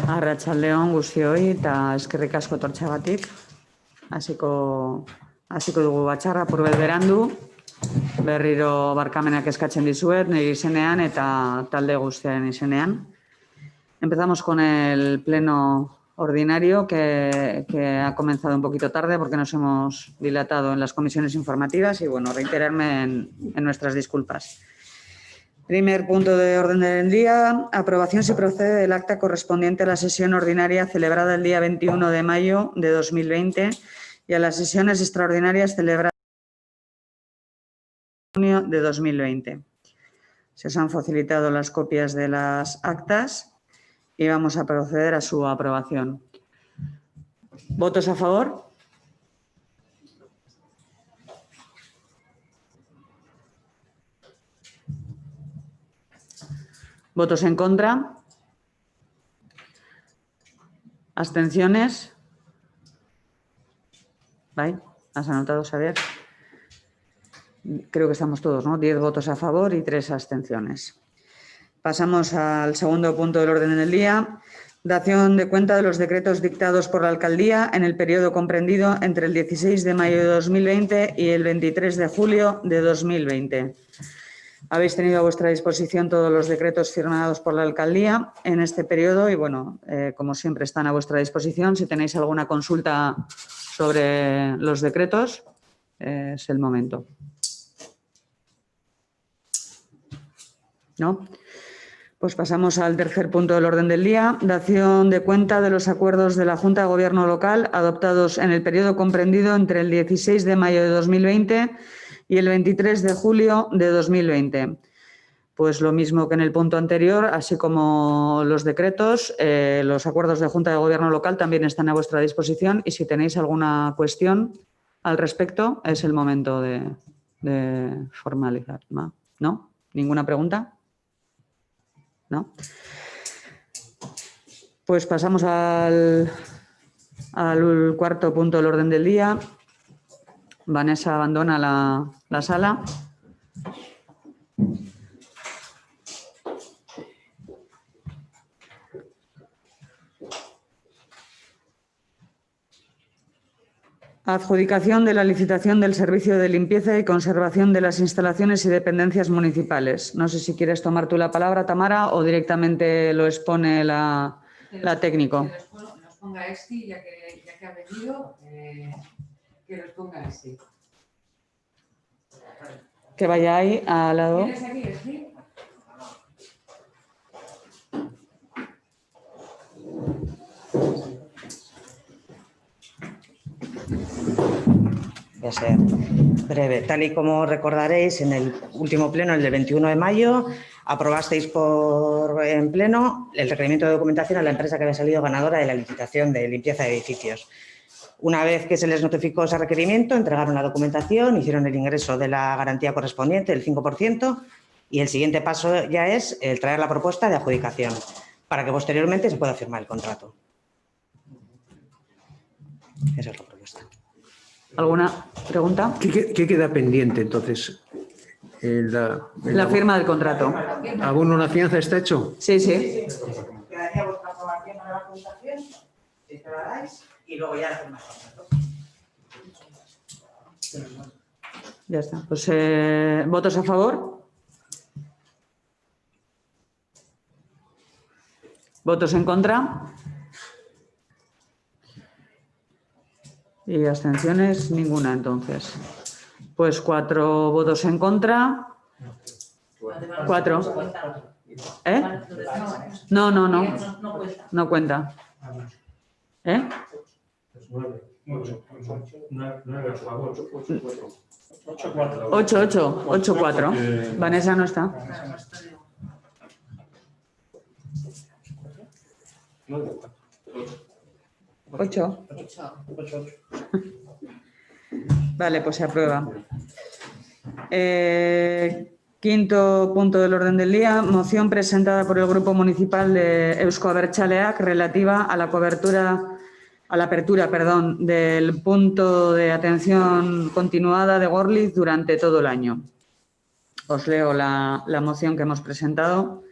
Arratsaldeon guztioi eta eskerrik asko etortzeagatik. Hasiko dugu batzarra purbet berandu. Berriro barkamenak eskatzen dizuet nire izenean eta talde guztiaren izenean. Empezamos con el pleno ordinario que ha comenzado un poquito tarde porque nos hemos dilatado en las comisiones informativas y bueno, reiterarme en nuestras disculpas. Primer punto de orden del día, aprobación si procede del acta correspondiente a la sesión ordinaria celebrada el día 21 de mayo de 2020 y a las sesiones extraordinarias celebradas en junio de 2020. Se os han facilitado las copias de las actas y vamos a proceder a su aprobación. ¿Votos a favor? ¿Votos en contra? ¿Abstenciones? ¿Vale? ¿Has anotado, Xavier? Creo que estamos todos, ¿no? 10 votos a favor y 3 abstenciones. Pasamos al segundo punto del orden del día. Dación de cuenta de los decretos dictados por la Alcaldía en el periodo comprendido entre el 16 de mayo de 2020 y el 23 de julio de 2020. Habéis tenido a vuestra disposición todos los decretos firmados por la Alcaldía en este periodo y, bueno, como siempre están a vuestra disposición. Si tenéis alguna consulta sobre los decretos, es el momento. ¿No? Pues pasamos al tercer punto del orden del día. Dación de cuenta de los acuerdos de la Junta de Gobierno local adoptados en el periodo comprendido entre el 16 de mayo de 2020 y el 23 de julio de 2020. Pues lo mismo que en el punto anterior, así como los decretos, los acuerdos de Junta de Gobierno local también están a vuestra disposición y si tenéis alguna cuestión al respecto, es el momento de formalizar. ¿No? ¿Ninguna pregunta? ¿No? Pues pasamos al cuarto punto del orden del día. Vanessa abandona la sala. Adjudicación de la licitación del servicio de limpieza y conservación de las instalaciones y dependencias municipales. No sé si quieres tomar tú la palabra, Tamara, o directamente lo expone la técnico. Que los ponga Esti, ya que ha venido, que los ponga Esti. Que vaya ahí al lado. ¿Vienes aquí, Esti? Voy a ser breve. Tal y como recordaréis, en el último pleno, el del 21 de mayo, aprobasteis en pleno el requerimiento de documentación a la empresa que había salido ganadora de la licitación de limpieza de edificios. Una vez que se les notificó ese requerimiento, entregaron la documentación, hicieron el ingreso de la garantía correspondiente, el 5%, y el siguiente paso ya es el traer la propuesta de adjudicación, para que posteriormente se pueda firmar el contrato. Esa es la propuesta. ¿Alguna pregunta? ¿Qué queda pendiente entonces? La firma del contrato. ¿Abono una fianza está hecho? Sí, sí. Quedaría vuestra aprobación para la adjudicación, si te la dais, y luego ya la firma del contrato. Ya está. Pues, ¿votos a favor? ¿Votos en contra? Y abstenciones, ninguna, entonces. Pues 4 votos en contra. 4. ¿Eh? No. No cuenta. ¿Eh? 8-4. Vanessa no está. 8. Vale, pues se aprueba. Quinto punto del orden del día, moción presentada por el Grupo Municipal de Eusko Abertzaleak relativa a la apertura del punto de atención continuada de Gorliz durante todo el año. Os leo la moción que hemos presentado.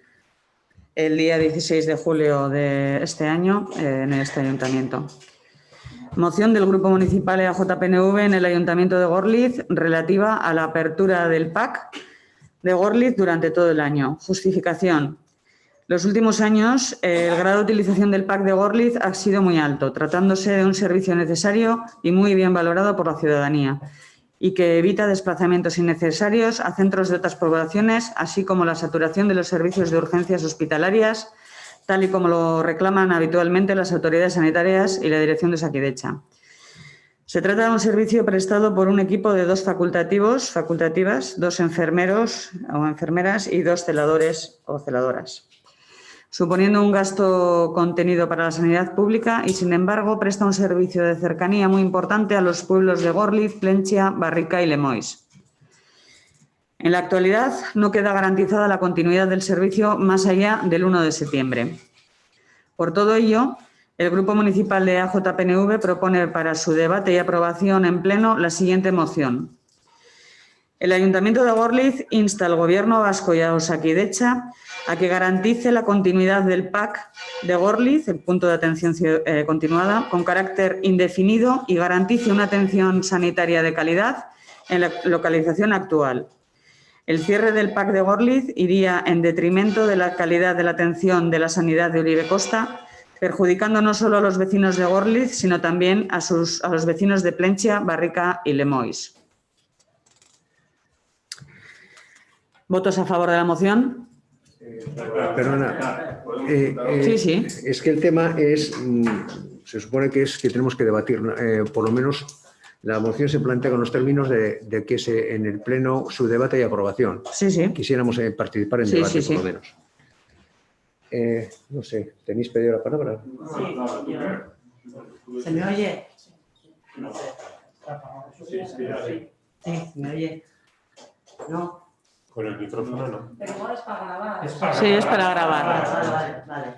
el día 16 de julio de este año en este ayuntamiento. Moción del Grupo Municipal EAJ-PNV en el Ayuntamiento de Gorliz relativa a la apertura del PAC de Gorliz durante todo el año. Justificación. Los últimos años, el grado de utilización del PAC de Gorliz ha sido muy alto, tratándose de un servicio necesario y muy bien valorado por la ciudadanía, y que evita desplazamientos innecesarios a centros de otras poblaciones, así como la saturación de los servicios de urgencias hospitalarias, tal y como lo reclaman habitualmente las autoridades sanitarias y la dirección de Osakidetza. Se trata de un servicio prestado por un equipo de 2 facultativas, 2 enfermeros o enfermeras y 2 celadores o celadoras, suponiendo un gasto contenido para la sanidad pública y, sin embargo, presta un servicio de cercanía muy importante a los pueblos de Gorliz, Plentzia, Barrica y Lemoiz. En la actualidad, no queda garantizada la continuidad del servicio más allá del 1 de septiembre. Por todo ello, el Grupo Municipal de EAJ-PNV propone para su debate y aprobación en pleno la siguiente moción. El Ayuntamiento de Gorliz insta al Gobierno vasco y a Osakidetza a que garantice la continuidad del PAC de Gorliz, el punto de atención continuada, con carácter indefinido y garantice una atención sanitaria de calidad en la localización actual. El cierre del PAC de Gorliz iría en detrimento de la calidad de la atención de la sanidad de Uribe Costa, perjudicando no solo a los vecinos de Gorliz, sino también a los vecinos de Plentzia, Barrica y Lemoiz. ¿Votos a favor de la moción? Perdona. Sí. Es que el tema es, se supone que es que tenemos que debatir, por lo menos la moción se plantea con los términos de que en el Pleno su debate y aprobación. Sí. Quisiéramos participar en debate, por lo menos. No sé, ¿tenéis pedido la palabra? Sí. ¿Se me oye? No sé. Sí, ¿se me oye? ¿No? Con el micrófono no. Pero igual es para grabar. Sí, es para grabar. Vale.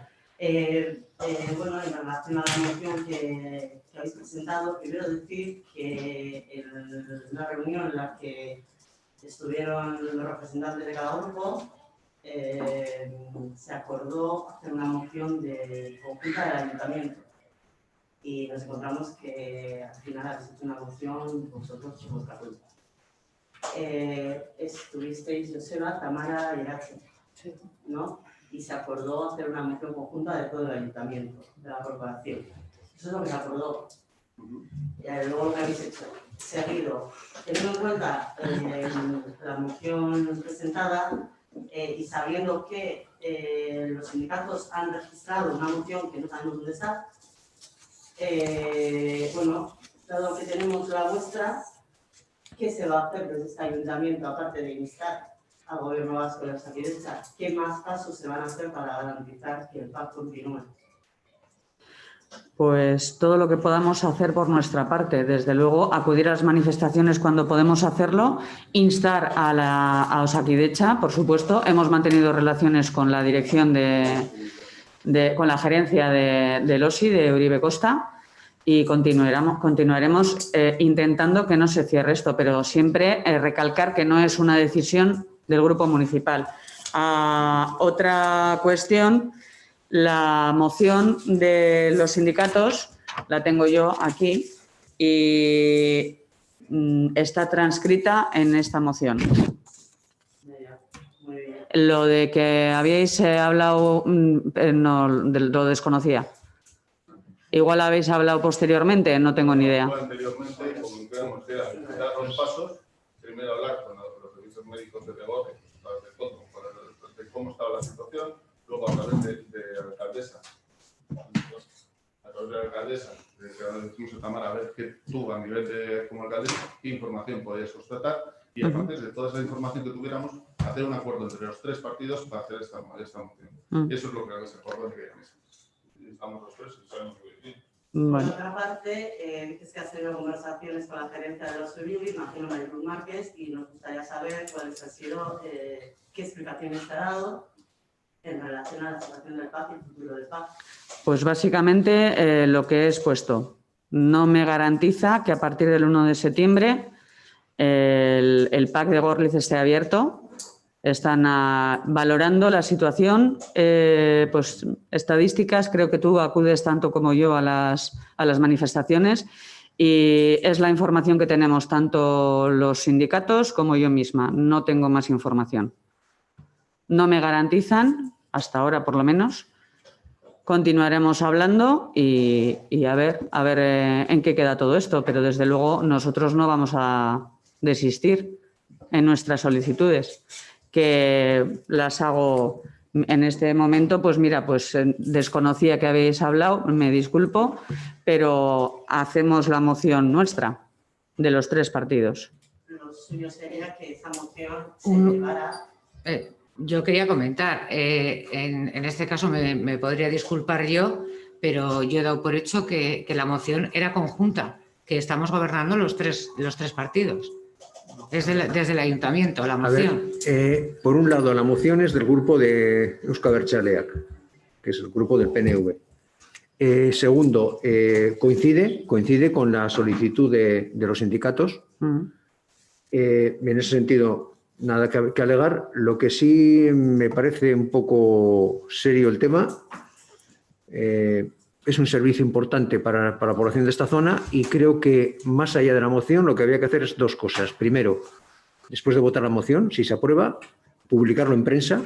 Bueno, en relación a la moción que habéis presentado, primero decir que en la reunión en la que estuvieron los representantes de cada grupo, se acordó hacer una moción conjunta del ayuntamiento. Y nos encontramos que al final habéis hecho una moción vosotros por vuestra cuenta. Estuvisteis Joseba, Tamara y Irache, ¿no? Y se acordó hacer una moción conjunta de todo el ayuntamiento, de la corporación. Eso es lo que se acordó. Y luego lo que habéis hecho, seguido, teniendo en cuenta la moción presentada y sabiendo que los sindicatos han registrado una moción que no sabemos dónde está, bueno, dado que tenemos la vuestra, ¿qué se va a hacer desde este ayuntamiento, aparte de instar al Gobierno vasco y a Osakidetza? ¿Qué más pasos se van a hacer para garantizar que el PAC continúe? Pues todo lo que podamos hacer por nuestra parte. Desde luego, acudir a las manifestaciones cuando podemos hacerlo, instar a Osakidetza, por supuesto. Hemos mantenido relaciones con la dirección con la gerencia del OSI, de Uribe Costa, y continuaremos intentando que no se cierre esto, pero siempre recalcar que no es una decisión del Grupo Municipal. Otra cuestión, la moción de los sindicatos la tengo yo aquí y está transcrita en esta moción. Muy bien. Lo de que habíais hablado, no, lo desconocía. Igual habéis hablado posteriormente, no tengo ni idea. Anteriormente, como quedamos, era dar los pasos, primero hablar con los servicios médicos de negocio, de cómo estaba la situación, luego a través de la alcaldesa, que ahora decimos a Tamara, a ver qué tú a nivel de como alcaldesa, qué información podías constatar y a partir de toda esa información que tuviéramos, hacer un acuerdo entre los 3 partidos para hacer esta moción. Y eso es lo que se acordó en aquella mesa. Estamos los 3 y sabemos que Por otra parte, dices que has tenido conversaciones con la gerencia de los Febili, imagino Maricruz Márquez, y nos gustaría saber cuáles han sido, qué explicaciones te ha dado en relación a la situación del PAC y el futuro del PAC. Pues básicamente lo que he expuesto. No me garantiza que a partir del 1 de septiembre el PAC de Gorliz esté abierto. Están valorando la situación, pues estadísticas. Creo que tú acudes tanto como yo a las manifestaciones y es la información que tenemos tanto los sindicatos como yo misma. No tengo más información. No me garantizan, hasta ahora por lo menos. Continuaremos hablando y a ver en qué queda todo esto, pero desde luego nosotros no vamos a desistir en nuestras solicitudes, que las hago en este momento. Pues mira, pues desconocía que habéis hablado, me disculpo, pero hacemos la moción nuestra de los 3 partidos. Lo suyo sería que esa moción se llevara. Yo quería comentar, en este caso me podría disculpar yo, pero yo he dado por hecho que la moción era conjunta, que estamos gobernando los tres partidos. Desde el ayuntamiento, la A ver, moción. por un lado, la moción es del grupo de Eusko Abertzaleak, que es el grupo del PNV. Segundo, coincide con la solicitud de los sindicatos. En ese sentido, nada que alegar. Lo que sí me parece un poco serio el tema, es un servicio importante para la población de esta zona y creo que más allá de la moción lo que había que hacer es 2 cosas. Primero, después de votar la moción, si se aprueba, publicarlo en prensa.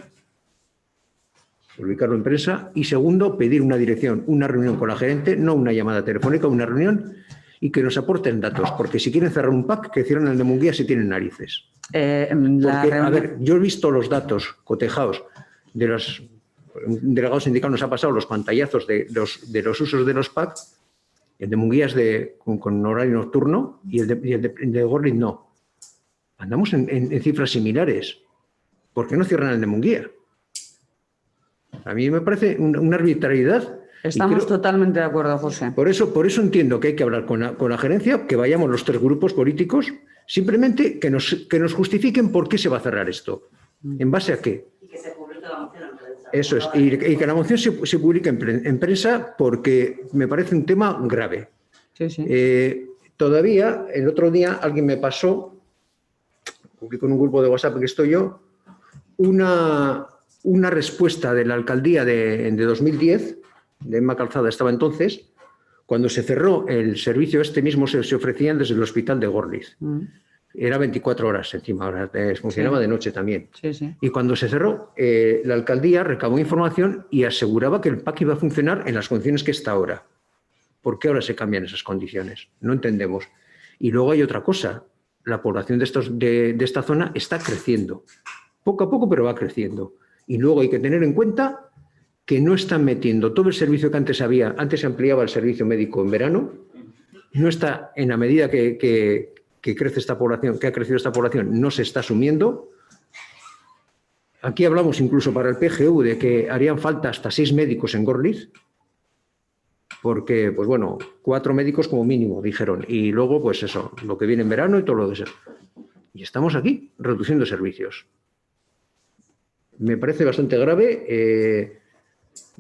Y segundo, pedir una dirección, una reunión con la gerente, no una llamada telefónica, una reunión, y que nos aporten datos, porque si quieren cerrar un PAC, que cierren el de Munguía si tienen narices. Porque, a ver, yo he visto los datos cotejados de los delegados sindicales, nos ha pasado los pantallazos de los usos de los PAC. El de Munguía es con horario nocturno y el de Gorlitz no. Andamos en cifras similares. ¿Por qué no cierran el de Munguía? A mí me parece una arbitrariedad. Estamos totalmente de acuerdo, José. Por eso entiendo que hay que hablar con la gerencia, que vayamos los 3 grupos políticos, simplemente que nos justifiquen por qué se va a cerrar esto. ¿En base a qué? Y que se publique la moción en prensa. Eso es, y que la moción se publique en prensa, porque me parece un tema grave. Sí, sí. Todavía, el otro día, alguien me pasó, publicó en un grupo de WhatsApp en que estoy yo, una respuesta de la alcaldía de 2010, de Emma Calzada estaba entonces, cuando se cerró el servicio mismo se ofrecían desde el hospital de Gorlitz. Era 24 horas encima, ahora funcionaba de noche también. Sí, sí. Y cuando se cerró, la alcaldía recabó información y aseguraba que el PAC iba a funcionar en las condiciones que está ahora. ¿Por qué ahora se cambian esas condiciones? No entendemos. Y luego hay otra cosa. La población de esta zona está creciendo. Poco a poco, pero va creciendo. Y luego hay que tener en cuenta que no están metiendo todo el servicio que antes había. Antes se ampliaba el servicio médico en verano. No está, en la medida que crece esta población, que ha crecido esta población, no se está asumiendo. Aquí hablamos incluso para el PGU de que harían falta hasta 6 médicos en Gorlitz, porque, pues bueno, 4 médicos como mínimo, dijeron. Y luego, pues eso, lo que viene en verano y todo lo de eso. Y estamos aquí, reduciendo servicios. Me parece bastante grave.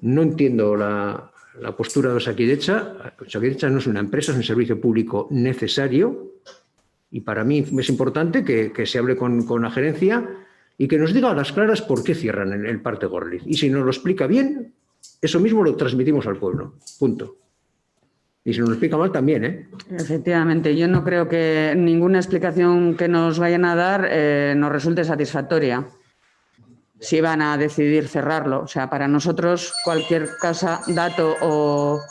No entiendo la postura de Osakidetza. Osakidetza no es una empresa, es un servicio público necesario. Y para mí es importante que se hable con la gerencia y que nos diga a las claras por qué cierran el PAC de Gorlitz. Y si nos lo explica bien, eso mismo lo transmitimos al pueblo. Punto. Y si nos lo explica mal, también, ¿eh? Efectivamente, yo no creo que ninguna explicación que nos vayan a dar nos resulte satisfactoria. Si van a decidir cerrarlo. O sea, para nosotros cualquier dato o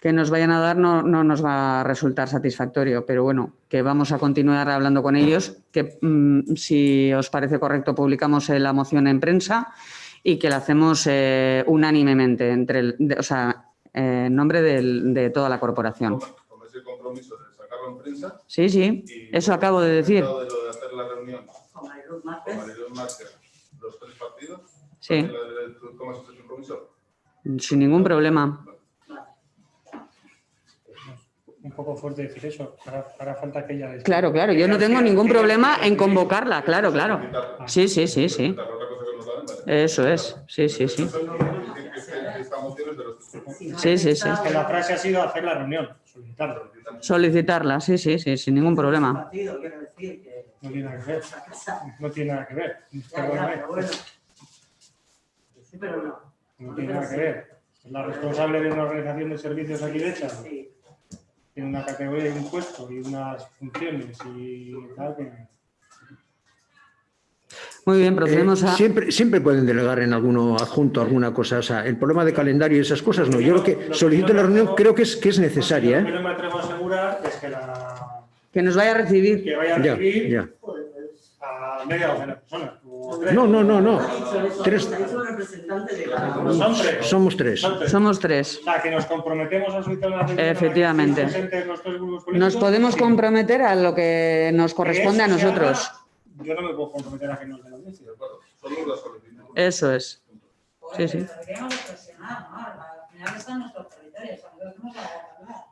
que nos vayan a dar no nos va a resultar satisfactorio, pero bueno, que vamos a continuar hablando con ellos, que si os parece correcto publicamos la moción en prensa y que la hacemos unánimemente, en nombre de toda la corporación. Con ese compromiso de sacarlo en prensa. Sí, sí, eso acabo de decir. De lo de hacer la reunión Con Mariluz Márquez, los 3 partidos. Sí. ¿Cómo es ese compromiso? Sin ningún problema. Un poco fuerte decir eso, hará falta que ella... Claro, yo no tengo ningún problema en convocarla, claro. Sí. Otra cosa que nos la den, Eso es, sí. Esta moción es de los 3 Sí. Que la frase ha sido hacer la reunión, solicitarlo. Solicitarla, sí, sin ningún problema. partido, quiero decir. No tiene nada que ver. No tiene nada que ver. Perdóname. Sí, pero no. No tiene nada que ver. Es la responsable de una organización de servicios aquí de hecha. Tiene una categoría y un puesto y unas funciones y tal que... Muy bien, procedemos a... Siempre pueden delegar en alguno adjunto alguna cosa. O sea, el problema de calendario y esas cosas no. Yo lo que solicito la reunión creo que es necesaria. Lo que no me atrevo a asegurar es que Que nos vaya a recibir. que vaya a recibir Ya. pues, a media docena de personas. No. Tres. Son tres. Somos tres. Somos tres. O sea, que nos comprometemos a solicitar una reunión. Efectivamente. a los tres grupos políticos. Nos podemos Sí. comprometer a lo que nos corresponde a Que eso se nosotros. haga, yo no me puedo comprometer a que nos den la audiencia. Solo las solicitudes. Eso es. Sí, sí. Deberíamos presionar, ¿no? Al final está en nuestro territorio, nosotros no vamos a hablar.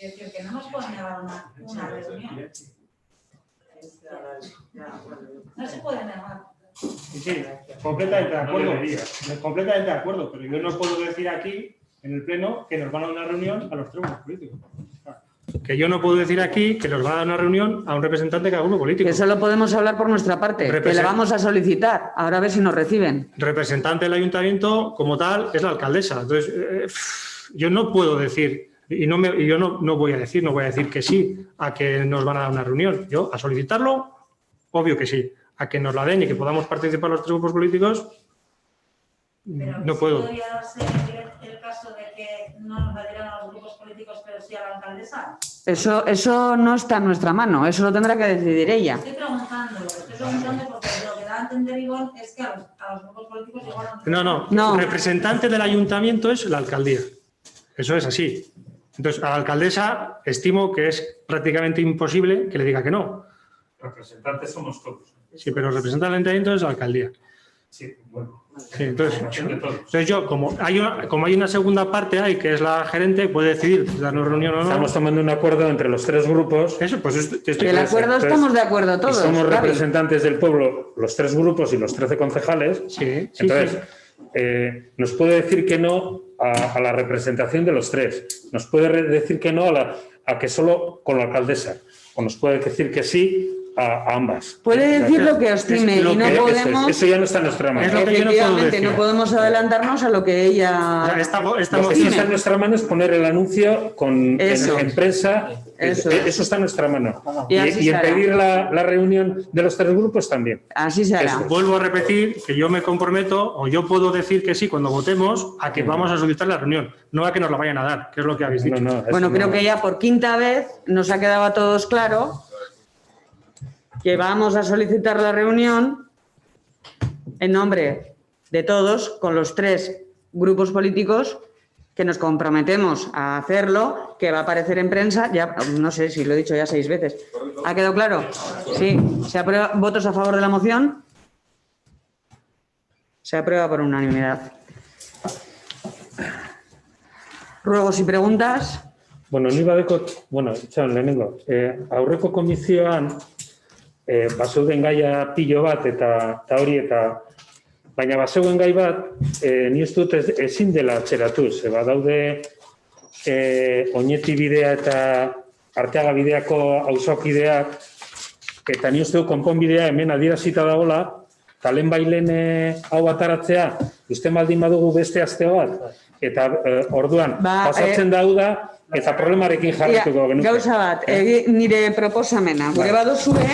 Es decir, que no nos pueden negar una reunión. No se puede negar. Sí, completamente de acuerdo. Completamente de acuerdo, pero yo no puedo decir aquí, en el Pleno, que nos van a dar una reunión a los tres grupos políticos. Que yo no puedo decir aquí que nos va a dar una reunión a un representante de cada grupo político. Que solo podemos hablar por nuestra parte, que le vamos a solicitar. Ahora a ver si nos reciben. Representante del ayuntamiento, como tal, es la alcaldesa. Entonces, yo no puedo decir, yo no voy a decir que sí a que nos van a dar una reunión. Yo, a solicitarlo, obvio que sí. A que nos la den y que podamos participar los tres grupos políticos, no puedo. ¿Podría darse el caso de que no nos la dieran a los grupos políticos, pero sí a la alcaldesa? Eso no está en nuestra mano, eso lo tendrá que decidir ella. Estoy preguntando porque lo que da a entender Ivonne es que a los grupos políticos igual No. Representante del ayuntamiento es la alcaldía. Eso es así. Entonces, a la alcaldesa estimo que es prácticamente imposible que le diga que no. Representantes somos todos. Sí, pero representante del ayuntamiento es la alcaldía. Sí, bueno. Sí, entonces yo, como hay una segunda parte ahí, que es la gerente, puede decidir darnos reunión o no. Estamos tomando un acuerdo entre los tres grupos. Eso, pues El acuerdo estamos de acuerdo todos. Y somos Gaby. representantes del pueblo, los tres grupos y los 13 concejales. Sí. Entonces, nos puede decir que no a la representación de los tres. Nos puede decir que no a que solo con la alcaldesa. O nos puede decir que sí a ambas. Puede decir lo que estime y no podemos... Eso ya no está en nuestra mano. Es lo que yo no puedo Efectivamente, decir. no podemos adelantarnos a lo que ella... Esta Lo que sí moción está en nuestra mano es poner el anuncio Eso. en prensa. Eso. Eso está en nuestra mano. Y así Y se hará. pedir la reunión de los tres grupos también. Así se hará. Eso. Vuelvo a repetir que yo me comprometo, o yo puedo decir que sí cuando votemos, a que vamos a solicitar la reunión, no a que nos la vayan a dar, que es lo que habéis dicho. No, eso Bueno, creo no. que ya por quinta vez nos ha quedado a todos claro que vamos a solicitar la reunión en nombre de todos, con los tres grupos políticos, que nos comprometemos a hacerlo, que va a aparecer en prensa, ya no sé si lo he dicho ya 6 veces. ¿Ha quedado claro? Sí. ¿Se aprueba? ¿Votos a favor de la moción? Se aprueba por unanimidad. Ruegos y preguntas. Bueno, itxaron lehenengo, aurreko komisioan bazeuden gaia pilo bat eta baina bazeuden gai bat, ni uste dut ezin dela atzeratu, ze badaude Oñeti bidea eta Arteaga bideako auzokideak, eta ni uste dut konponbidea hemen adierazita dagoela, talen bailen hau ataratzea, uste baldin badugu beste aste bat, eta orduan pasatzen da, eta problemarekin jarrituko genuke. Gauza bat, nire proposamena, gure baduzue,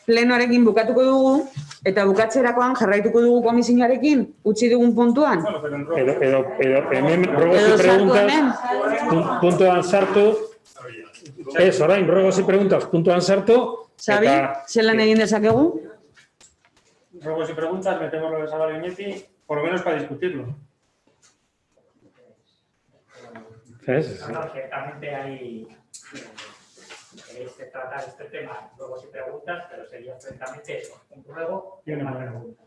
plenoarekin bukatuko dugu, eta bukatzerakoan jarraituko dugu komisioarekin, utzi dugun puntuan. Edo hemen ruegos y preguntas puntuan sartu, orain ruegos y preguntas puntuan sartu, Xabi, zelan egin dezakegu? Ruegos y preguntas, metemos lo de Zabal y Oñeti, por lo menos para discutirlo. Ciertamente hay queréis tratar este tema, ruegos y preguntas, pero sería francamente eso, un ruego y una pregunta.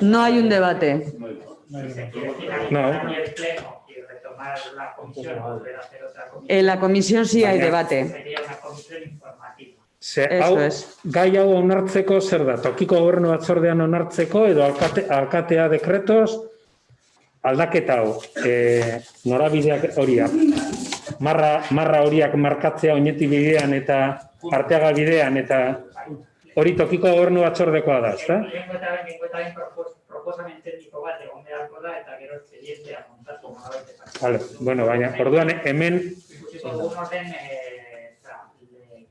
No hay un debate. Si se quiere finalizar el pleno y retomar la comisión o volver a hacer otra comisión. En la comisión sí hay debate. Sería una comisión informativa. Gai hau onartzeko zer da? Tokiko gobernu batzordean onartzeko edo alkatea dekretos aldaketa hau, norabideak horiak, marra horiak markatzea Oñeti bidean eta Arteaga bidean eta hori tokiko gobernu batzordekoa da, ezta? Lehenko eta behin proposamen tekniko bat egon beharko da eta gero espedientea montatu nolabait. Vale, bueno, baina, orduan hemen Ikusiko dugun orden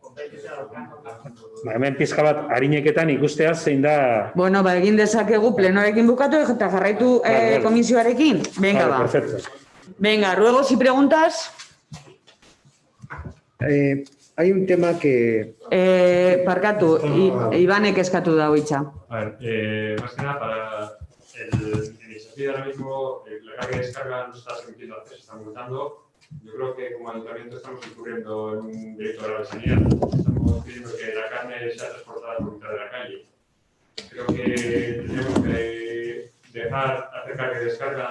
konpentzioa daukan. hemen pizka bat harineketan ikustea zein da... Bueno, ba, egin dezakegu plenorekin bukatu eta jarraitu Vale. komisioarekin. Venga, Vale, ba. perfecto. Venga, ruegos y preguntas. Hay un tema que... Parkatu, Ibanek eskatu da hitza. A ver, más que nada para el desafío ahora mismo, la carga y descarga no se está permitiendo hacer, se está multando. Yo creo que como ayuntamiento estamos incurriendo en un delito de gravesanía. Estamos pidiendo que la carne sea transportada por mitad de la calle. Creo que tenemos que dejar hacer carga y descarga,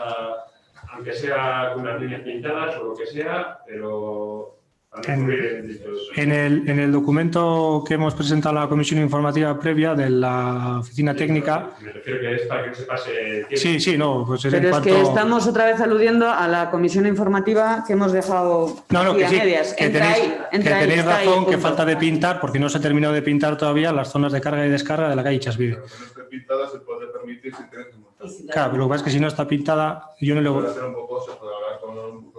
aunque sea con unas líneas pintadas o lo que sea, pero para no incurrir en delitos. En el documento que hemos presentado a la comisión informativa previa de la oficina técnica. Me refiero que es para que no se pase tiempo. Sí, sí, no, pues es Pero en es cuanto... que estamos otra vez aludiendo a la comisión informativa que hemos dejado No, aquí que a sí, medias. que Entra ahí, tenéis está ahí, razón, que punto. falta de pintar, porque no se ha terminado de pintar todavía las zonas de carga y descarga de la calle Chasvide. Pero que no esté pintada se puede permitir si tienes que montar. Claro, pero lo que pasa es que si no está pintada, yo no Se le puede voy... hacer un poco, se puede hablar con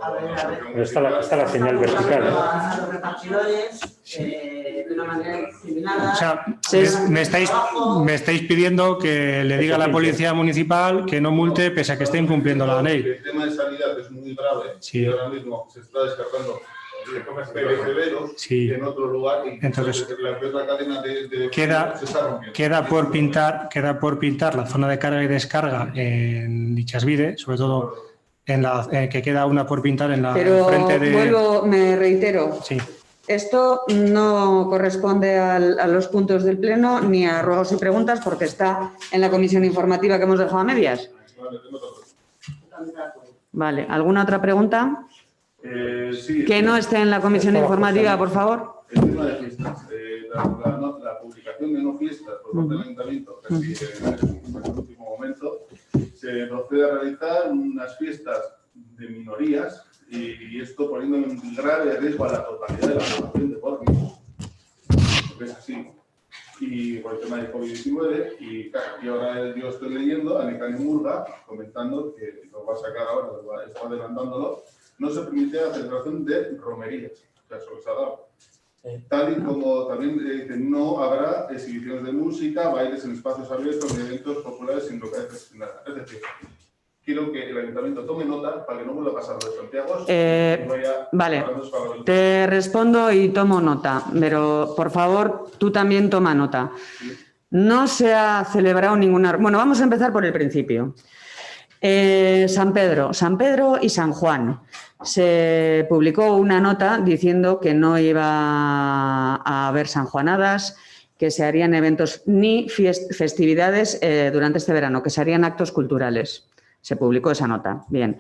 Pero está la señal vertical. A los repartidores, de una manera discriminada. O sea, Se- me estáis pidiendo que le diga a la policía municipal que no multe pese a que esté incumpliendo la ley. El tema de sanidad es muy grave Sí. y ahora mismo se está descartando perecederos Sí. en otro lugar y Entonces, la cadena de queda- se está rompiendo. Queda por pintar la zona de carga y descarga en Ichasvide, sobre todo en la que queda una por pintar en la Pero frente de... me reitero, Sí. esto no corresponde a los puntos del Pleno ni a ruegos y preguntas porque está en la comisión informativa que hemos dejado a medias. Vale, tengo otra cosa. Vale, ¿alguna otra pregunta? Sí, Que no esté en la comisión informativa, por favor. el tema de fiestas, la publicación de no fiestas por parte del ayuntamiento, casi en el último momento, se procede a realizar unas fiestas de minorías y esto poniendo en grave riesgo a la totalidad de la población de Portland. Porque es así. Y por el tema del COVID-19, y ahora yo estoy leyendo a Nekane Murga comentando que lo va a sacar ahora, está adelantándolo, no se permite la celebración de romerías, o sea, eso se ha dado. Tal y como también dice, no habrá exhibiciones de música, bailes en espacios abiertos, ni eventos populares sin locales designadas. Es decir, quiero que el ayuntamiento tome nota para que no vuelva a pasar de Santiago. Y vaya Vale, hablando para los- te respondo y tomo nota, pero por favor, tú también toma nota. No se ha celebrado ninguna... Bueno, vamos a empezar por el principio. San Pedro y San Juan. Se publicó una nota diciendo que no iba a haber sanjuanadas, que se harían eventos ni festividades durante este verano, que se harían actos culturales. Se publicó esa nota. Bien.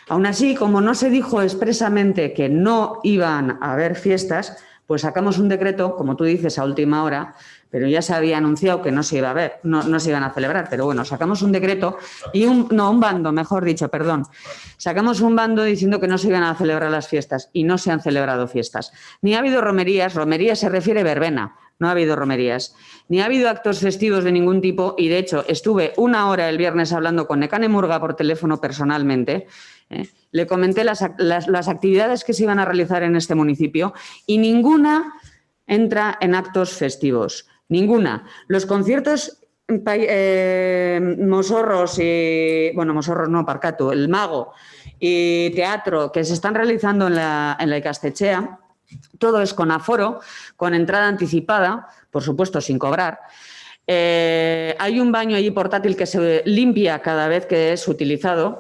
Aún así, como no se dijo expresamente que no iban a haber fiestas, pues sacamos un decreto, como tú dices, a última hora, pero ya se había anunciado que no se iba a ver, no se iban a celebrar, pero bueno, sacamos un decreto y un bando, mejor dicho, perdón. Sacamos un bando diciendo que no se iban a celebrar las fiestas y no se han celebrado fiestas. Ni ha habido romerías se refiere a verbena, no ha habido romerías. Ni ha habido actos festivos de ningún tipo y de hecho estuve una hora el viernes hablando con Nekane Murga por teléfono personalmente. Le comenté las actividades que se iban a realizar en este municipio y ninguna entra en actos festivos. Ninguna. Los conciertos Mosorros y... Bueno, Mosorros no, Parkatu, El Mago y teatro que se están realizando en la Ikastetxea, todo es con aforo, con entrada anticipada, por supuesto sin cobrar. Hay un baño allí portátil que se limpia cada vez que es utilizado.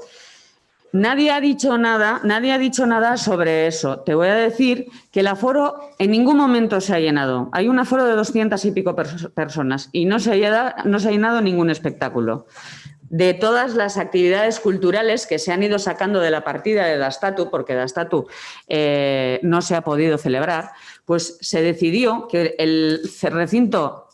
Nadie ha dicho nada sobre eso. Te voy a decir que el aforo en ningún momento se ha llenado. Hay un aforo de 200 y pico personas y no se ha llenado ningún espectáculo. De todas las actividades culturales que se han ido sacando de la partida de Dastatu, porque Dastatu no se ha podido celebrar, pues se decidió que el recinto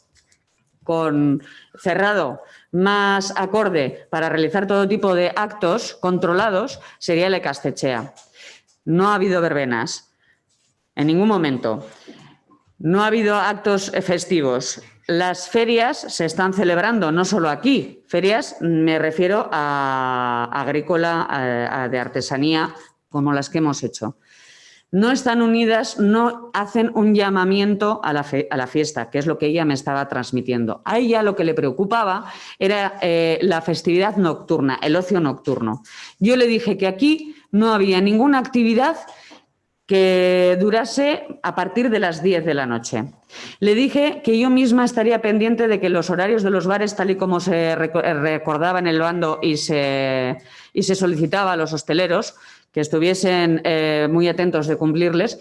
cerrado más acorde para realizar todo tipo de actos controlados sería el Ikastetxea. No ha habido verbenas en ningún momento. No ha habido actos festivos. Las ferias se están celebrando, no solo aquí. Ferias, me refiero a agrícola, de artesanía, como las que hemos hecho. No están unidas, no hacen un llamamiento a la fiesta, que es lo que ella me estaba transmitiendo. A ella lo que le preocupaba era la festividad nocturna, el ocio nocturno. Yo le dije que aquí no había ninguna actividad que durase a partir de las 10 de la noche. Le dije que yo misma estaría pendiente de que los horarios de los bares, tal y como se recordaba en el bando y se solicitaba a los hosteleros, que estuviesen muy atentos de cumplirlos,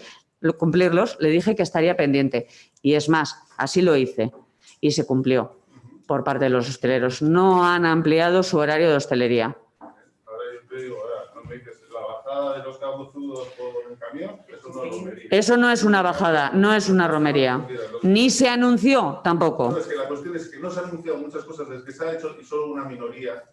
le dije que estaría pendiente. Y es más, así lo hice y se cumplió por parte de los hosteleros. No han ampliado su horario de hostelería. Ahora yo te digo, no me dices, la bajada de los cabezudos por el camión, eso no es romería. Eso no es una bajada, no es una romería. Ni se anunció tampoco. No, es que la cuestión es que no se han anunciado muchas cosas desde que se ha hecho y solo una minoría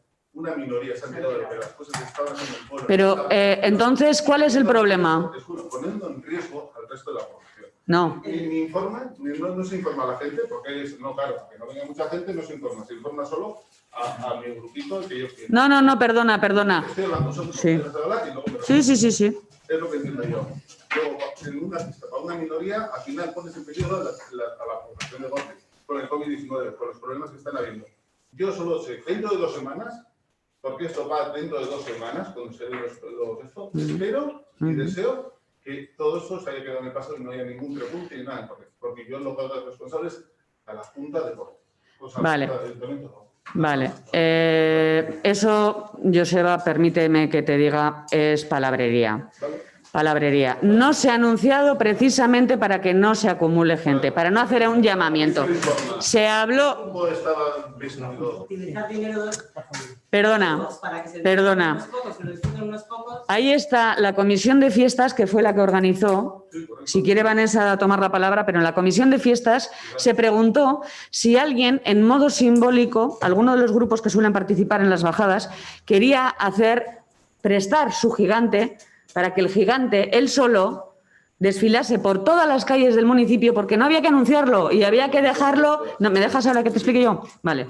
se han tirado de las cosas que estaban en el pueblo. Pero entonces, ¿cuál es el problema? Poniendo en riesgo al resto de la población. No. Ni informa, no se informa a la gente, porque no, claro, que no venga mucha gente, no se informa solo a mi grupito que yo quiero. No, perdona. Estoy hablando nosotros, Sí. y luego Sí. Es lo que entiendo yo. Luego, en una pista para una minoría, al final pones en peligro a la población de Gorte, con el COVID-19, con los problemas que están habiendo. Yo solo sé, dentro de 2 semanas, porque esto va dentro de 2 semanas, cuando se den esto, espero y deseo que todo esto se haya quedado en el pasado y no haya ningún repunte ni nada, porque yo lo que hago de responsables a la Junta de Deporte. Vale. Vale. Eso, Joseba, permíteme que te diga, es palabrería. Palabrería. No se ha anunciado precisamente para que no se acumule gente, para no hacer un llamamiento. Se habló... Perdona. Ahí está la comisión de fiestas, que fue la que organizó. Si quiere Vanessa tomar la palabra, pero en la comisión de fiestas se preguntó si alguien, en modo simbólico, alguno de los grupos que suelen participar en las bajadas, quería prestar su gigante para que el gigante, él solo, desfilase por todas las calles del municipio, porque no había que anunciarlo y había que dejarlo... ¿No, ¿me dejas ahora que te explique yo? Vale.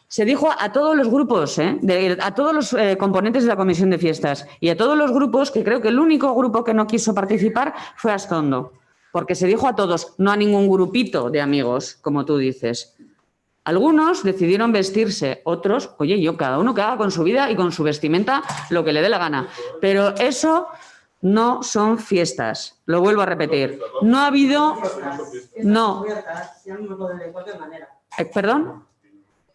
Se dijo a todos los grupos, a todos los componentes de la comisión de fiestas y a todos los grupos, que creo que el único grupo que no quiso participar fue Astondo, porque se dijo a todos, no a ningún grupito de amigos, como tú dices. Algunos decidieron vestirse, otros, oye, cada uno que haga con su vida y con su vestimenta lo que le dé la gana. Pero eso no son fiestas, lo vuelvo a repetir. No ha habido... No. ¿Perdón?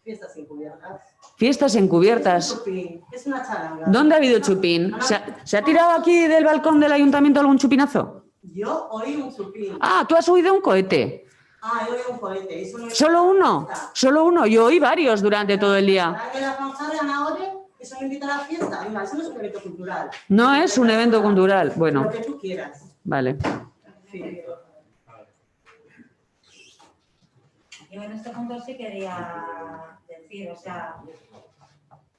Fiestas encubiertas. Fiestas encubiertas. Es una charanga. ¿Dónde ha habido chupín? ¿Se ha tirado aquí del balcón del ayuntamiento algún chupinazo? Yo oí un chupín. Ah, tú has oído un cohete. Yo oí un cohete. ¿Solo uno? Solo uno. Yo oí varios durante todo el día. Eso me invita a la fiesta. Venga, eso no es un evento cultural. No es un evento cultural. Bueno. Lo que tú quieras. Vale. Yo en este punto sí quería decir, o sea,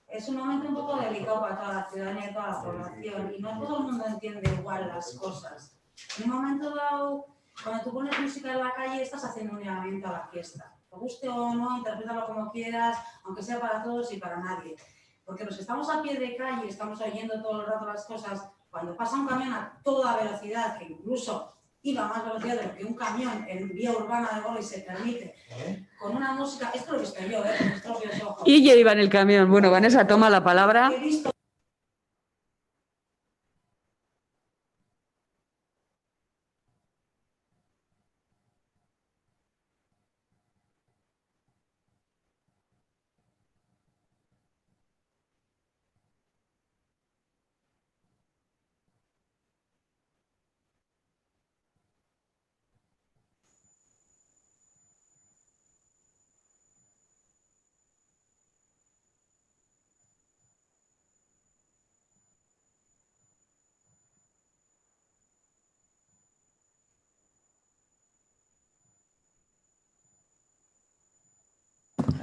es un momento un poco delicado para toda la ciudadanía y toda la población y no todo el mundo entiende igual las cosas. En un momento dado, cuando tú pones música en la calle, estás haciendo un llamamiento a la fiesta. Te guste o no, interprétalo como quieras, aunque sea para todos y para nadie. Porque los que estamos a pie de calle, estamos oyendo todo el rato las cosas, cuando pasa un camión a toda velocidad, que incluso iba a más velocidad de lo que un camión en vía urbana de Goles se permite, con una música, esto lo he visto yo, con mis propios ojos. Y ya iba en el camión. Bueno, Vanessa, toma la palabra. He visto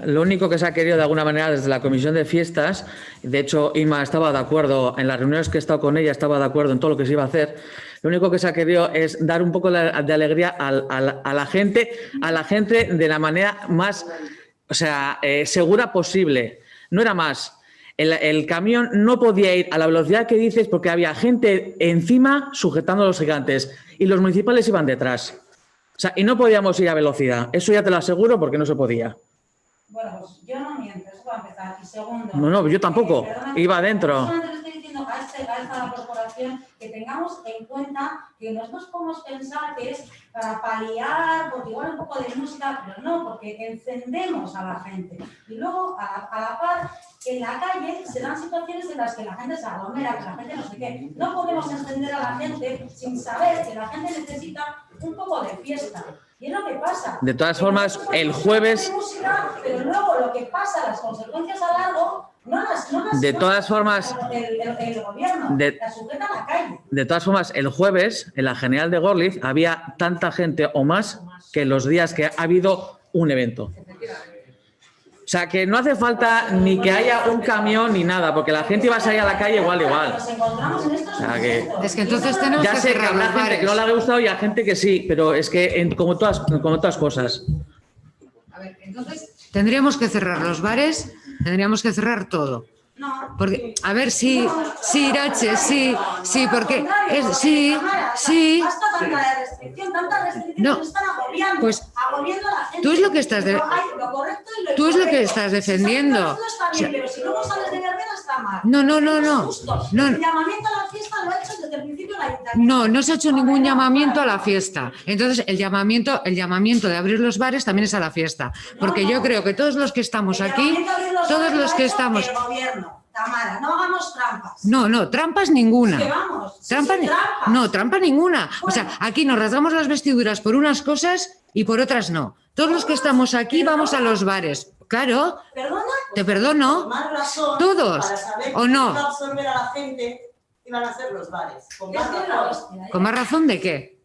Lo único que se ha querido de alguna manera desde la comisión de fiestas, de hecho Inma estaba de acuerdo, en las reuniones que he estado con ella estaba de acuerdo en todo lo que se iba a hacer, lo único que se ha querido es dar un poco de alegría a la gente de la manera más, o sea, segura posible. No era más. El camión no podía ir a la velocidad que dices porque había gente encima sujetando a los gigantes y los municipales iban detrás. O sea, y no podíamos ir a velocidad. Eso ya te lo aseguro porque no se podía. Bueno, pues yo no miento, eso para empezar. Y segundo... No, yo tampoco. Perdóname, Iba adentro. solamente le estoy diciendo a esta corporación que tengamos en cuenta que nosotros podemos pensar que es para paliar, porque igual un poco de música, pero no, porque encendemos a la gente. Y luego, a la par, en la calle se dan situaciones en las que la gente se aglomera, que la gente no sé qué. No podemos encender a la gente sin saber que la gente necesita un poco de fiesta. Y es lo que pasa. De todas formas, el jueves... Pero luego lo que pasa, las consecuencias a largo, no las de todas formas, el gobierno, las sujeta a la calle. De todas formas, el jueves, en la General de Gorliz, había tanta gente o más que los días que ha habido un evento. O sea, que no hace falta ni que haya un camión ni nada, porque la gente iba a salir a la calle igual. O sea, que... Es que entonces tenemos ya que sé que cerrar habrá los gente bares. que no le ha gustado y a gente que sí, pero es que como todas cosas. A ver, entonces tendríamos que cerrar los bares, tendríamos que cerrar todo. No. Porque, a ver, sí, Irache, sí, porque sí. Basta tanta restricción, No, nos están agobiando, pues agobiando a la gente. tú es lo que estás Pero hay lo correcto y lo tú es lo que incorrecto. estás Si defendiendo. sales de está bien, pero si luego sales de verbena está mal. No. Es justo. No. El llamamiento a la fiesta lo ha hecho desde el principio el ayuntamiento. No se ha hecho ningún llamamiento a la fiesta. Entonces, el llamamiento de abrir los bares también es a la fiesta. Porque yo creo que todos los que estamos aquí, todos los que estamos... El gobierno, Tamara, no hagamos trampas. No, trampas ninguna. Que vamos, Trampa, sí, trampas. no, trampa ninguna. O Bueno. sea, aquí nos rasgamos las vestiduras por unas cosas y por otras no. Todos los que estamos aquí vamos a los bares. Claro, ¿Perdona? te perdono. Con más razón, Todos, para saber ¿o que no? iba a absorber a la gente, iban a hacer los bares. Con Es más que es la razón. hostia, ¿eh? ¿Con más razón de qué?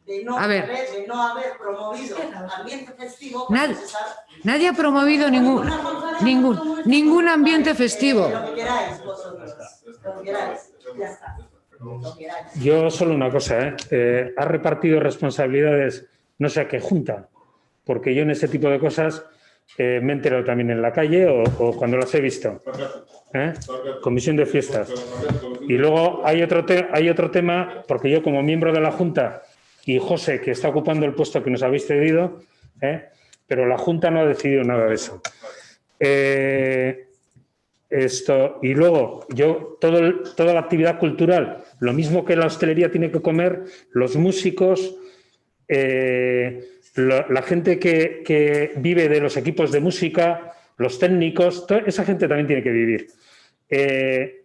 De no, A ver. de no haber promovido ambiente festivo. Nadie ha promovido ningún ambiente festivo. Lo que queráis vosotros. Lo que queráis. Ya está. Lo que queráis. Yo solo una cosa, ha repartido responsabilidades no sé a qué junta, porque yo en ese tipo de cosas me he enterado también en la calle o cuando las he visto. Comisión de fiestas. Y luego hay otro tema, porque yo como miembro de la Junta y José, que está ocupando el puesto que nos habéis cedido, pero la Junta no ha decidido nada de eso. Y luego, toda la actividad cultural, lo mismo que la hostelería tiene que comer, los músicos, la gente que vive de los equipos de música, los técnicos, esa gente también tiene que vivir.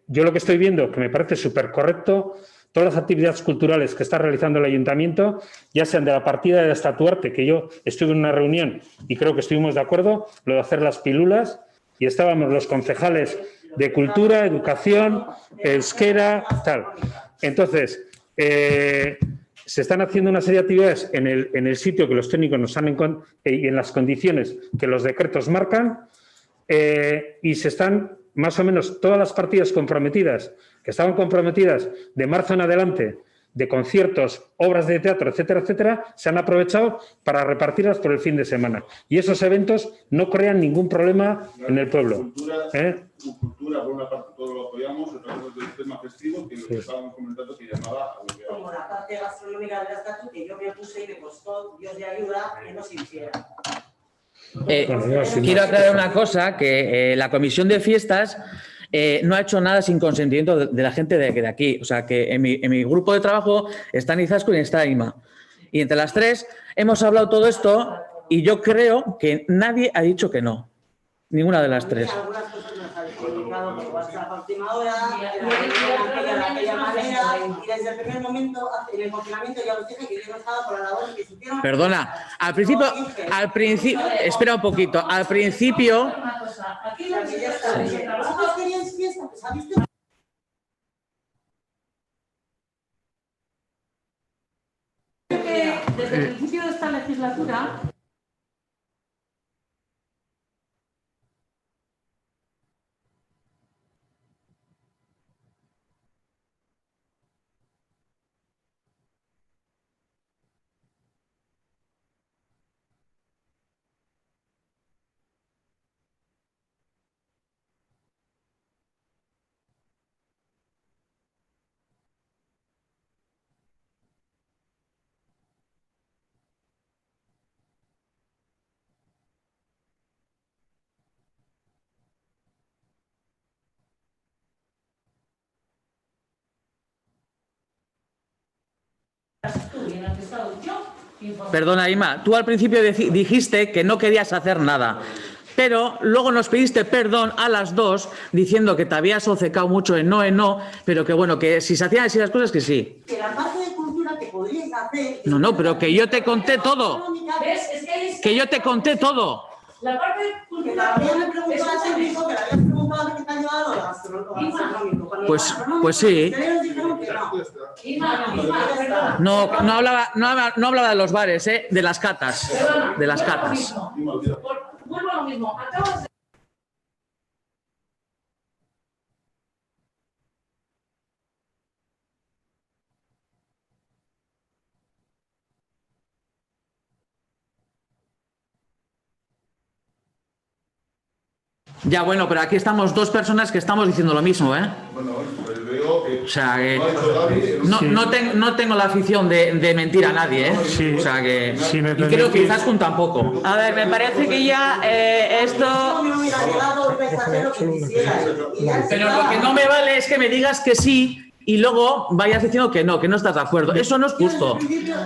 Yo lo que estoy viendo, que me parece súper correcto, todas las actividades culturales que está realizando el ayuntamiento, ya sean de la partida de la estatuarte, que yo estuve en una reunión y creo que estuvimos de acuerdo, lo de hacer las pilulas, y estábamos los concejales de cultura, educación, euskera, tal. Entonces, se están haciendo una serie de actividades en el sitio que los técnicos nos han y en las condiciones que los decretos marcan, y se están más o menos todas las partidas comprometidas, que estaban comprometidas de marzo en adelante, de conciertos, obras de teatro, etcétera, etcétera, se han aprovechado para repartirlas por el fin de semana. Y esos eventos no crean ningún problema en el pueblo. Cultura, por una parte, todo lo apoyamos, otra cosa es el tema festivo, que lo que estábamos comentando que llamaba a bloquear. Como la parte gastronómica del estatuto, que yo me opuse y me costó Dios de ayuda que no se hiciera. Quiero aclarar una cosa, que la comisión de fiestas no ha hecho nada sin consentimiento de la gente de aquí. O sea, que en mi grupo de trabajo está Nizasco y está Ima. Y entre las tres hemos hablado todo esto y yo creo que nadie ha dicho que no. Ninguna de las tres. Algunas cosas nos han comunicado por WhatsApp a última hora, de aquella manera, y desde el primer momento, en el confinamiento, ya os dije que yo no estaba por la labor que supieron. Perdona, al principio, espera un poquito, al principio... Aquí ya está. ¿Vosotros queríais fiesta? Pues ha visto. Desde el principio de esta legislatura tú y en el que he estado yo, Perdona, Ima, tú al principio dijiste que no querías hacer nada, pero luego nos pediste perdón a las dos diciendo que te habías obcecado mucho en no, pero que bueno, que si se hacían así las cosas, que sí. Que la parte de cultura que podríais hacer... No, pero que yo te conté todo. ¿ves? Es que hay... Que yo te conté todo. La parte Que cultural... también me preguntó a técnico que le habías preguntado de qué te ha llevado lo gastronómico. Cuando Pues sí. ustedes dijeron que no. Perdona. No hablaba de los bares, de las catas. De las catas. Vuelvo a lo mismo. Acabas de... Ya, bueno, pero aquí estamos dos personas que estamos diciendo lo mismo, ¿eh? Bueno, pues yo digo que... O sea, que lo ha dicho Gaby, no tengo la afición de mentir a nadie, ¿eh? Sí. O sea que... Sí, me y creo que permitís. Izaskun tampoco. A ver, me parece que ya esto... No me hubiera llegado el hacer lo que quisiera. Pero lo que no me vale es que me digas que sí y luego vayas diciendo que no estás de acuerdo. Eso no es justo.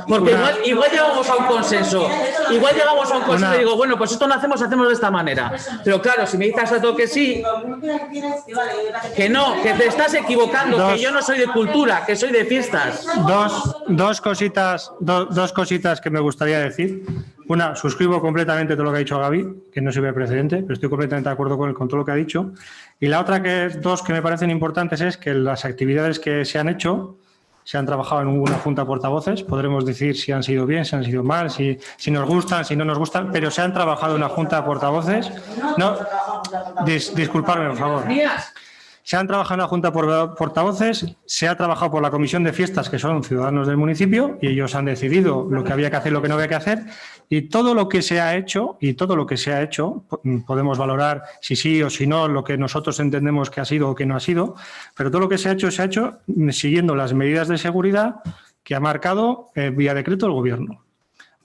Porque igual llegamos a un consenso. Igual llegamos a un consenso y digo, bueno, pues esto no hacemos de esta manera. Pero claro, si me dices a todo que sí, que no, que te estás equivocando, que yo no soy de cultura, que soy de fiestas. Dos cositas que me gustaría decir. Una, suscribo completamente todo lo que ha dicho Gaby, que no sirve de precedente, pero estoy completamente de acuerdo con todo lo que ha dicho. Y la otra dos que me parecen importantes es que las actividades que se han hecho se han trabajado en una junta de portavoces. Podremos decir si han sido bien, si han sido mal, si nos gustan, si no nos gustan, pero se han trabajado en una junta de portavoces. No, disculpadme, por favor. Se han trabajado en la Junta por portavoces, se ha trabajado por la Comisión de Fiestas, que son ciudadanos del municipio, y ellos han decidido lo que había que hacer y lo que no había que hacer. Y todo lo que se ha hecho, podemos valorar si sí o si no, lo que nosotros entendemos que ha sido o que no ha sido, pero todo lo que se ha hecho siguiendo las medidas de seguridad que ha marcado vía decreto el Gobierno.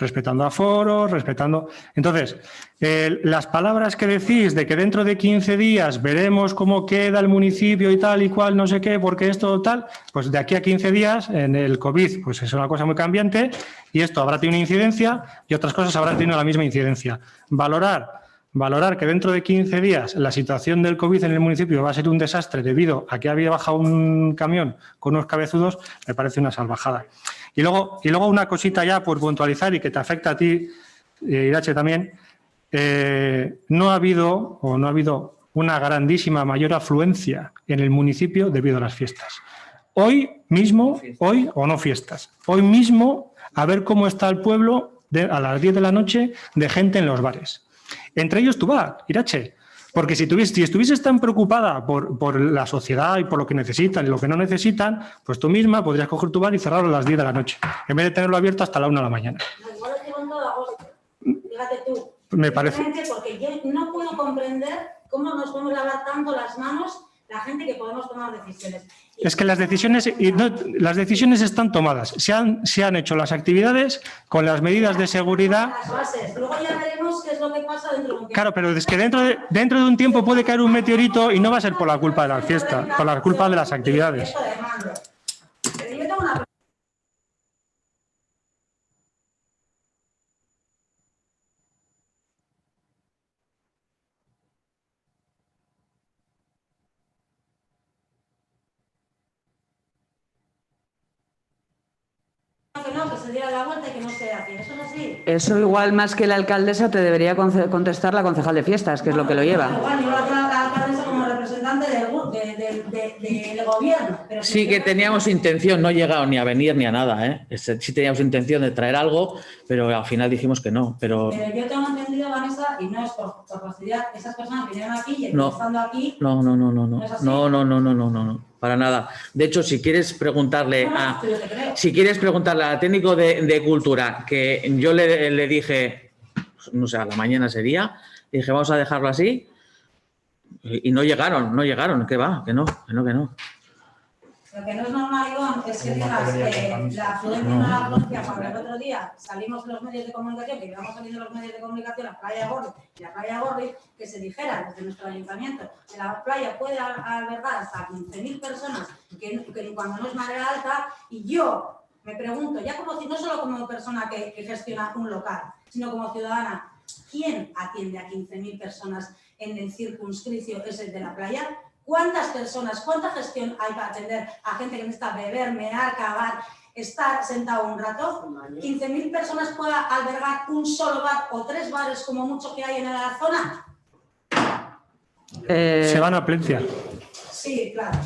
Respetando aforos, respetando... Entonces, las palabras que decís de que dentro de 15 días veremos cómo queda el municipio y tal y cual, no sé qué, porque esto tal, pues de aquí a 15 días en el COVID pues es una cosa muy cambiante y esto habrá tenido una incidencia y otras cosas habrán tenido la misma incidencia. Valorar que dentro de 15 días la situación del COVID en el municipio va a ser un desastre debido a que había bajado un camión con unos cabezudos, me parece una salvajada. Y luego una cosita ya por puntualizar y que te afecta a ti, Irache, también. No ha habido una grandísima mayor afluencia en el municipio debido a las fiestas. Hoy mismo, a ver cómo está el pueblo a las 10 de la noche de gente en los bares. Entre ellos tú vas, Irache. Porque si estuvieses tan preocupada por la sociedad y por lo que necesitan y lo que no necesitan, pues tú misma podrías coger tu bar y cerrarlo a las 10 de la noche, en vez de tenerlo abierto hasta la 1 de la mañana. No, igual lo llevo en todo agosto. Fíjate tú. Me parece. Porque yo no puedo comprender cómo nos podemos lavar tanto las manos la gente que podemos tomar decisiones. Es que las decisiones están tomadas. Se han hecho las actividades con las medidas de seguridad. Las bases. Luego ya veremos qué es lo que pasa dentro de un tiempo. Claro, pero es que dentro de un tiempo puede caer un meteorito y no va a ser por la culpa de la fiesta, por la culpa de las actividades. Pero yo tengo una... que se diera la vuelta y que no se hacía. ¿Eso es así? Eso igual más que la alcaldesa te debería contestar la concejal de fiestas, que es lo que lo lleva. Igual, yo la alcaldesa como representante del gobierno. Pero Sí que teníamos intención, no he llegado ni a venir ni a nada, ¿eh? Sí teníamos intención de traer algo, pero al final dijimos que no. Pero yo tengo entendido, Vanessa, y no es por fastidiar, esas personas vinieron aquí y no, estando aquí... No, para nada. De hecho, si quieres preguntarle a la técnico de cultura, que yo le dije, no sé, a la mañana sería, dije, vamos a dejarlo así, y no llegaron, ¿qué va? Que no. Lo que no es normal, Iván, es que digas la afluencia no la afluencia cuando el otro día salimos los medios de comunicación, que íbamos saliendo los medios de comunicación a Playa Gorri y a Playa Gorri, que se dijera desde nuestro ayuntamiento que la playa puede albergar hasta 15.000 personas, que cuando no es marea alta, y yo Me pregunto, ya como no solo como persona que gestiona un local, sino como ciudadana, ¿quién atiende a 15.000 personas en el circunscripcio ese de la playa? ¿Cuántas personas, cuánta gestión hay para atender a gente que necesita beber, mear, cagar, estar sentado un rato? ¿15.000 personas pueda albergar un solo bar o 3 bares como mucho que hay en la zona? Se van a Plencia. Sí, claro.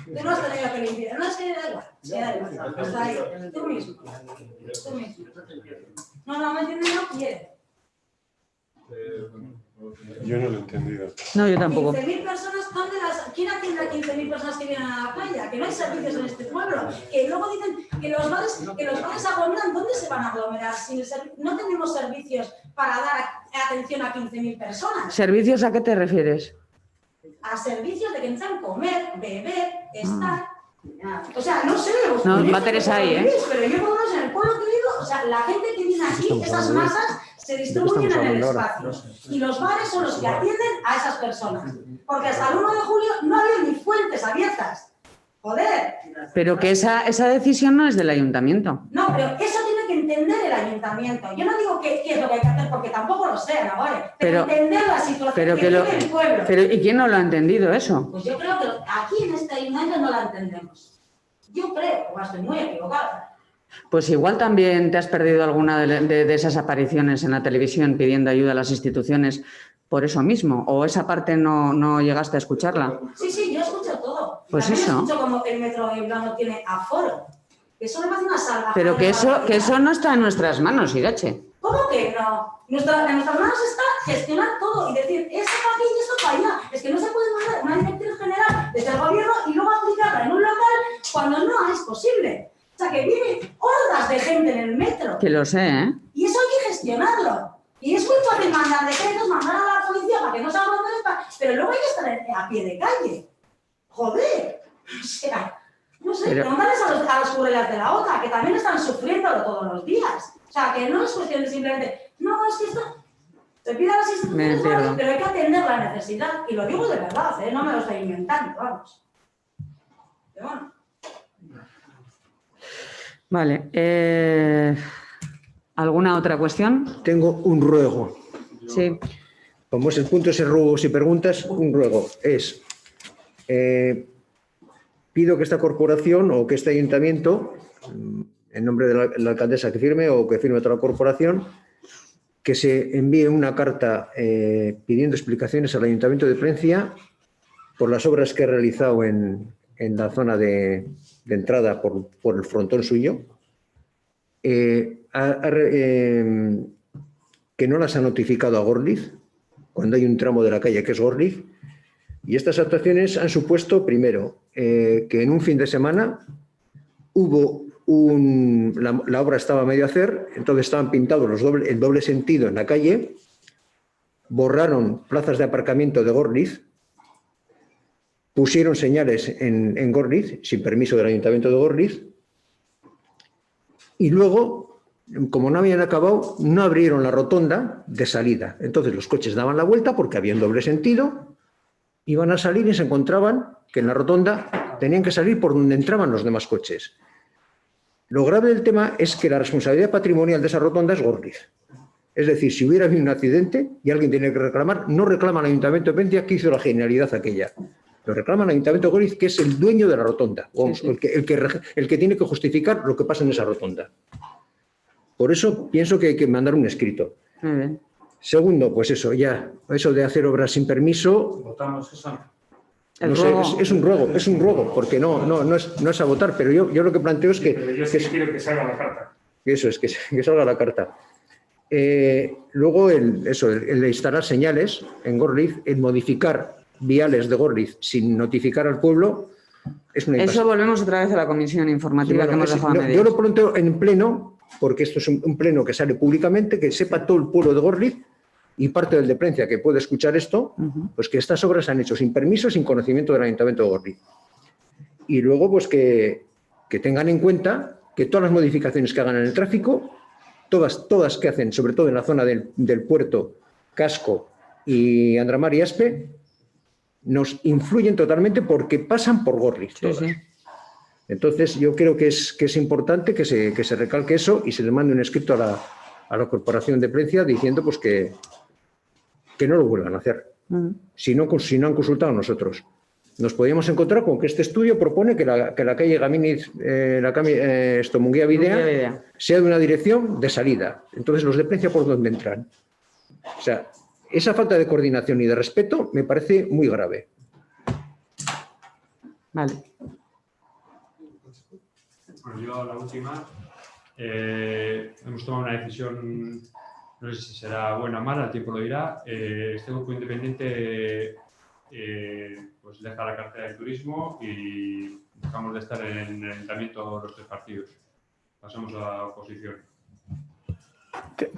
Tú no has tenido que limpiar. No, es que da igual. Sí, da igual. Está ahí. Tú mismo. Tú mismo. No me entiende, no quiere. Yo no lo he entendido. No, yo tampoco. 15.000 personas, ¿quién atiende a 15.000 personas que vienen a la playa? Que no hay servicios en este pueblo. Que luego dicen que los bares aglomeran. ¿Dónde se van a aglomerar? Si no tenemos servicios para dar atención a 15.000 personas. ¿Servicios a qué te refieres? A servicios de que necesitan comer, beber, estar. O sea, no sé. No, va Teresa ahí, ¿eh? Pero yo, por lo menos, en el pueblo que vivo, o sea, la gente que viene aquí, esas masas, se distribuyen en el espacio. Y los bares son los que atienden a esas personas. Porque hasta el 1 de julio no había ni fuentes abiertas. Joder. Pero que esa decisión no es del ayuntamiento. No, pero eso tiene que entender el ayuntamiento. Yo no digo qué es lo que hay que hacer, porque tampoco lo sé, Nagore. Pero entender la situación que vive el pueblo. Pero ¿y quién no lo ha entendido eso? Pues yo creo que aquí en este ayuntamiento no la entendemos. Yo creo, o estoy muy equivocada. Pues igual también te has perdido alguna de esas apariciones en la televisión pidiendo ayuda a las instituciones por eso mismo, o esa parte no llegaste a escucharla. Sí, yo escucho todo. Pues también eso. escucho como el metro de Bilbao tiene aforo. Eso me parece una salvajada. Pero que eso no está en nuestras manos, Irache. ¿Cómo que no? En nuestras manos está gestionar todo y decir, esto para aquí y esto para allá. Es que no se puede mandar una directriz general desde el gobierno y luego aplicarla en un local cuando no es posible. O sea, que vienen hordas de gente en el metro. Que lo sé, ¿eh? Y eso hay que gestionarlo. Y es muy fácil mandar decretos, mandar a la policía para que no se abandonen, pero luego hay que estar a pie de calle. Joder. O sea, no sé, preguntarles a los curelas de la OTA, que también están sufriéndolo todos los días. O sea, que no es cuestión de simplemente, no, es que esto se pide a las instituciones, pero hay que atender la necesidad. Y lo digo de verdad, no me lo estoy inventando, vamos. Pero bueno. Vale. ¿Alguna otra cuestión? Tengo un ruego. Sí. Como es el punto ese ruegos y preguntas, un ruego es, pido que esta corporación o que este ayuntamiento, en nombre de la alcaldesa que firme o que firme otra corporación, que se envíe una carta pidiendo explicaciones al Ayuntamiento de Plencia por las obras que ha realizado en la zona de entrada por el frontón suyo, que no las ha notificado a Gorliz, cuando hay un tramo de la calle que es Gorliz, y estas actuaciones han supuesto, primero, que en un fin de semana hubo la obra estaba a medio hacer, entonces estaban pintados el doble sentido en la calle, borraron plazas de aparcamiento de Gorliz, pusieron señales en Gorliz, sin permiso del Ayuntamiento de Gorliz, y luego, como no habían acabado, no abrieron la rotonda de salida. Entonces los coches daban la vuelta porque había un doble sentido, iban a salir y se encontraban que en la rotonda tenían que salir por donde entraban los demás coches. Lo grave del tema es que la responsabilidad patrimonial de esa rotonda es Gorliz. Es decir, si hubiera habido un accidente y alguien tiene que reclamar, no reclama al Ayuntamiento de Plencia que hizo la genialidad aquella. Lo reclama el Ayuntamiento de Gorliz, que es el dueño de la rotonda, sí. El que tiene que justificar lo que pasa en esa rotonda. Por eso pienso que hay que mandar un escrito. Segundo, pues eso de hacer obras sin permiso. Votamos eso. No sé, es un ruego, porque no es a votar, pero yo lo que planteo es que... Pero yo sí quiero que salga la carta. Eso es, que salga la carta. Luego, el de instalar señales en Gorliz, el modificar viales de Gorliz sin notificar al pueblo, es una Eso volvemos otra vez a la comisión informativa que hemos dejado a medias. Yo lo planteo en pleno, porque esto es un pleno que sale públicamente, que sepa todo el pueblo de Gorliz y parte del de Plencia que puede escuchar esto, pues que estas obras se han hecho sin permiso, sin conocimiento del Ayuntamiento de Gorliz. Y luego, pues que tengan en cuenta que todas las modificaciones que hagan en el tráfico, todas que hacen, sobre todo en la zona del puerto, Casco y Andramar y Aspe, nos influyen totalmente porque pasan por Gorliz. Sí. Entonces, yo creo que es importante que se recalque eso y se le mande un escrito a la Corporación de Palencia diciendo pues que no lo vuelvan a hacer. Si no han consultado a nosotros. Nos podíamos encontrar con que este estudio propone que la calle Gaminiz, Munguía Videa, sea de una dirección de salida. Entonces, los de Palencia, ¿por dónde entran? O sea, esa falta de coordinación y de respeto me parece muy grave. Vale. Bueno, yo la última. Hemos tomado una decisión, no sé si será buena o mala, el tiempo lo dirá. Este grupo independiente pues deja la cartera de turismo y dejamos de estar en el ayuntamiento los tres partidos. Pasamos a la oposición.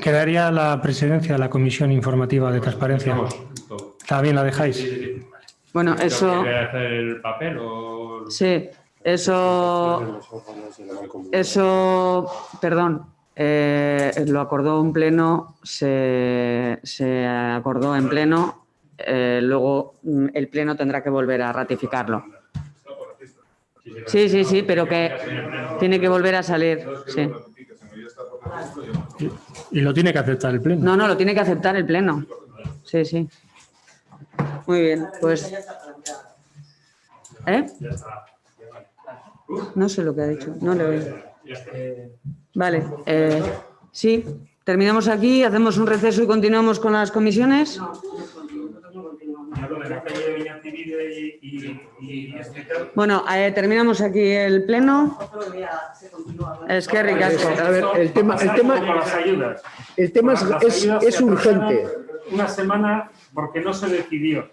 Quedaría la presidencia de la Comisión Informativa de Transparencia. ¿También la dejáis? Sí, sí, sí. Bueno, eso... ¿Quieres hacer el papel o...? Sí, eso, perdón, lo acordó un pleno, se acordó en pleno, luego el pleno tendrá que volver a ratificarlo. Sí, pero que tiene que volver a salir, sí. ¿Y lo tiene que aceptar el pleno? No, lo tiene que aceptar el pleno. Sí, sí. Muy bien, pues... Ya está. No sé lo que ha dicho, no le oigo. Vale, sí, terminamos aquí, hacemos un receso y continuamos con las comisiones. Bueno, terminamos aquí el pleno. Es que ricasco. A ver, el tema es urgente. Una semana porque no se decidió.